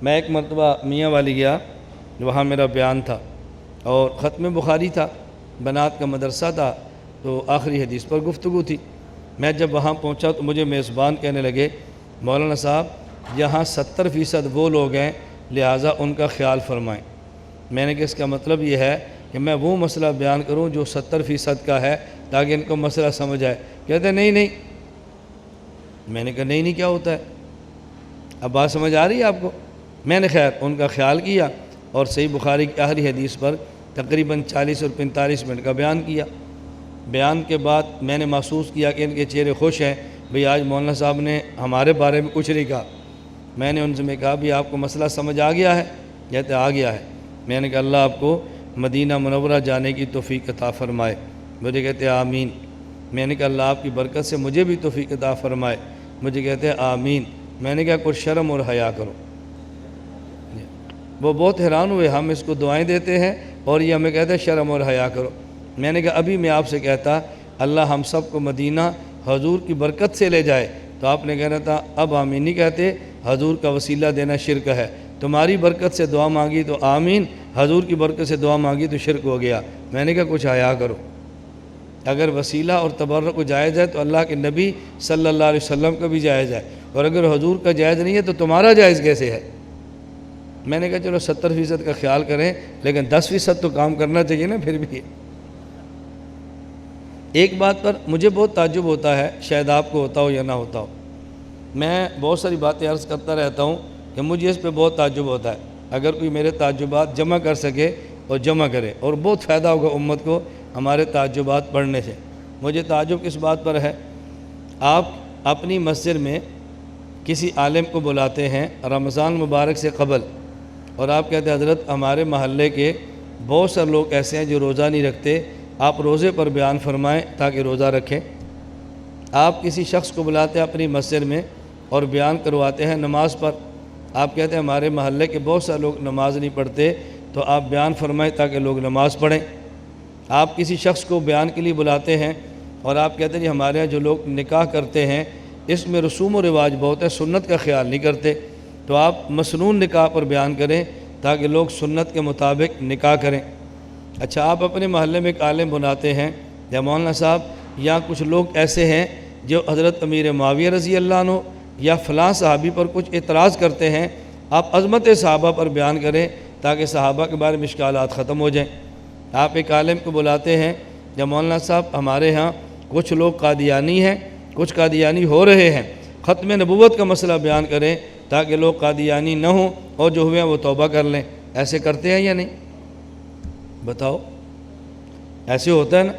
میں ایک مرتبہ میاں والی گیا، وہاں میرا بیان تھا اور ختم بخاری تھا، بنات کا مدرسہ تھا، تو آخری حدیث پر گفتگو تھی۔ میں جب وہاں پہنچا تو مجھے میزبان کہنے لگے، مولانا صاحب یہاں 70% وہ لوگ ہیں، لہٰذا ان کا خیال فرمائیں۔ میں نے کہا اس کا مطلب یہ ہے کہ میں وہ مسئلہ بیان کروں جو 70% کا ہے تاکہ ان کو مسئلہ سمجھ آئے۔ کہتے ہیں نہیں۔ میں نے کہا نہیں کیا ہوتا ہے؟ اب بات سمجھ آ رہی ہے آپ کو؟ میں نے خیر ان کا خیال کیا اور صحیح بخاری کی آخری حدیث پر تقریباً 40 اور 45 منٹ کا بیان کیا۔ بیان کے بعد میں نے محسوس کیا کہ ان کے چہرے خوش ہیں، بھئی آج مولانا صاحب نے ہمارے بارے میں کچھ نہیں کہا۔ میں نے ان سے کہا بھی آپ کو مسئلہ سمجھ آ گیا ہے؟ کہتے آ گیا ہے۔ میں نے کہا اللہ آپ کو مدینہ منورہ جانے کی توفیق عطا فرمائے۔ مجھے کہتے آمین۔ میں نے کہا اللہ آپ کی برکت سے مجھے بھی توفیق عطا فرمائے۔ مجھے کہتے آمین۔ میں نے کہا کچھ شرم اور حیا کرو۔ وہ بہت حیران ہوئے، ہم اس کو دعائیں دیتے ہیں اور یہ ہمیں کہتے ہیں شرم اور حیا کرو۔ میں نے کہا ابھی میں آپ سے کہتا اللہ ہم سب کو مدینہ حضور کی برکت سے لے جائے، تو آپ نے کہنا تھا اب آمین نہیں کہتے، حضور کا وسیلہ دینا شرک ہے۔ تمہاری برکت سے دعا مانگی تو آمین، حضور کی برکت سے دعا مانگی تو شرک ہو گیا۔ میں نے کہا کچھ حیا کرو۔ اگر وسیلہ اور تبرک کو جائز ہے تو اللہ کے نبی صلی اللہ علیہ وسلم کا بھی جائز ہے، اور اگر حضور کا جائز نہیں ہے تو تمہارا جائز کیسے ہے؟ میں نے کہا چلو 70% کا خیال کریں لیکن 10% تو کام کرنا چاہیے نا پھر بھی۔ ایک بات پر مجھے بہت تعجب ہوتا ہے، شاید آپ کو ہوتا ہو یا نہ ہوتا ہو۔ میں بہت ساری باتیں عرض کرتا رہتا ہوں کہ مجھے اس پہ بہت تعجب ہوتا ہے۔ اگر کوئی میرے تعجبات جمع کر سکے اور جمع کرے، اور بہت فائدہ ہوگا امت کو ہمارے تعجبات پڑھنے سے۔ مجھے تعجب کس بات پر ہے؟ آپ اپنی مسجد میں کسی عالم کو بلاتے ہیں رمضان مبارک سے قبل، اور آپ کہتے ہیں حضرت ہمارے محلے کے بہت سارے لوگ ایسے ہیں جو روزہ نہیں رکھتے، آپ روزے پر بیان فرمائیں تاکہ روزہ رکھیں۔ آپ کسی شخص کو بلاتے ہیں اپنی مسجد میں اور بیان کرواتے ہیں نماز پر، آپ کہتے ہیں ہمارے محلے کے بہت سارے لوگ نماز نہیں پڑھتے، تو آپ بیان فرمائیں تاکہ لوگ نماز پڑھیں۔ آپ کسی شخص کو بیان کے لیے بلاتے ہیں اور آپ کہتے ہیں جی ہمارے یہاں جو لوگ نکاح کرتے ہیں اس میں رسوم و رواج بہت ہے، سنت کا خیال نہیں کرتے، تو آپ مسنون نکاح پر بیان کریں تاکہ لوگ سنت کے مطابق نکاح کریں۔ اچھا آپ اپنے محلے میں ایک عالم بناتے ہیں یا مولانا صاحب یا کچھ لوگ ایسے ہیں جو حضرت امیر معاویہ رضی اللہ عنہ یا فلاں صحابی پر کچھ اعتراض کرتے ہیں، آپ عظمت صحابہ پر بیان کریں تاکہ صحابہ کے بارے میں اشکالات ختم ہو جائیں۔ آپ ایک عالم کو بلاتے ہیں یا مولانا صاحب ہمارے ہاں کچھ لوگ قادیانی ہیں، کچھ قادیانی ہو رہے ہیں، ختم نبوت کا مسئلہ بیان کریں تاکہ لوگ قادیانی نہ ہوں اور جو ہوئے ہیں وہ توبہ کر لیں۔ ایسے کرتے ہیں یا نہیں؟ بتاؤ، ایسے ہوتا ہے نا؟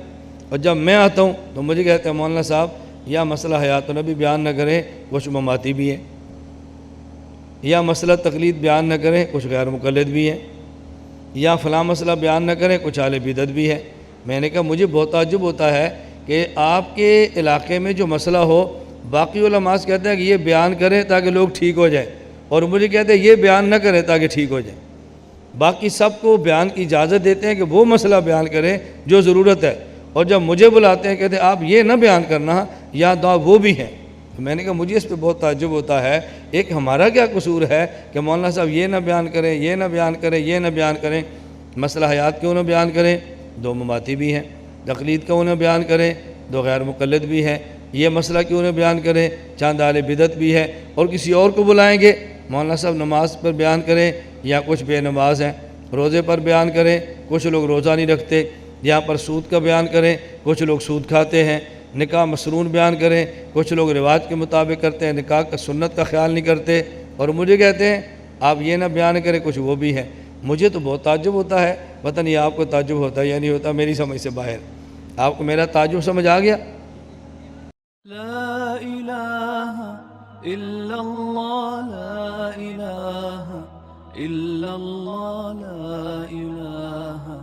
اور جب میں آتا ہوں تو مجھے کہتے ہیں مولانا صاحب یا مسئلہ حیات النبی بیان نہ کریں، کچھ مماتی بھی ہیں، یا مسئلہ تقلید بیان نہ کریں، کچھ غیر مقلد بھی ہیں، یا فلاں مسئلہ بیان نہ کریں، کچھ اہل بدعت بھی ہے۔ میں نے کہا مجھے بہت تعجب ہوتا ہے کہ آپ کے علاقے میں جو مسئلہ ہو باقی علماء کہتے ہیں کہ یہ بیان کریں تاکہ لوگ ٹھیک ہو جائیں، اور مجھے کہتے ہیں یہ بیان نہ کریں تاکہ ٹھیک ہو جائیں۔ باقی سب کو بیان کی اجازت دیتے ہیں کہ وہ مسئلہ بیان کریں جو ضرورت ہے، اور جب مجھے بلاتے ہیں کہتے ہیں آپ یہ نہ بیان کرنا یا دعا وہ بھی ہیں۔ میں نے کہا مجھے اس پہ بہت تعجب ہوتا ہے، ایک ہمارا کیا قصور ہے کہ مولانا صاحب یہ نہ بیان کریں، یہ نہ بیان کریں، یہ نہ بیان کریں۔ مسئلہ حیات کیوں نہ بیان کریں؟ دو مماتی بھی ہیں۔ تقلید کیوں نہ بیان کریں؟ دو غیر مقلد بھی ہیں۔ یہ مسئلہ کیوں نہ بیان کریں؟ چاند اہل بدعت بھی ہے۔ اور کسی اور کو بلائیں گے مولانا صاحب نماز پر بیان کریں، یا کچھ بے نماز ہیں، روزے پر بیان کریں، کچھ لوگ روزہ نہیں رکھتے، یہاں پر سود کا بیان کریں، کچھ لوگ سود کھاتے ہیں، نکاح مسنون بیان کریں، کچھ لوگ رواج کے مطابق کرتے ہیں، نکاح کا سنت کا خیال نہیں کرتے، اور مجھے کہتے ہیں آپ یہ نہ بیان کریں، کچھ وہ بھی ہیں۔ مجھے تو بہت تعجب ہوتا ہے، پتہ نہیں آپ کو تعجب ہوتا ہے یا نہیں ہوتا، میری سمجھ سے باہر۔ آپ کو میرا تعجب سمجھ آ گیا؟ لا الہ الا اللہ، لا الہ الا اللہ، لا الہ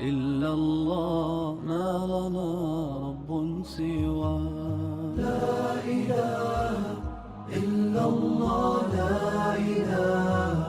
الا اللہ، ما لنا رب سوا۔ لا الہ الا اللہ، لا الہ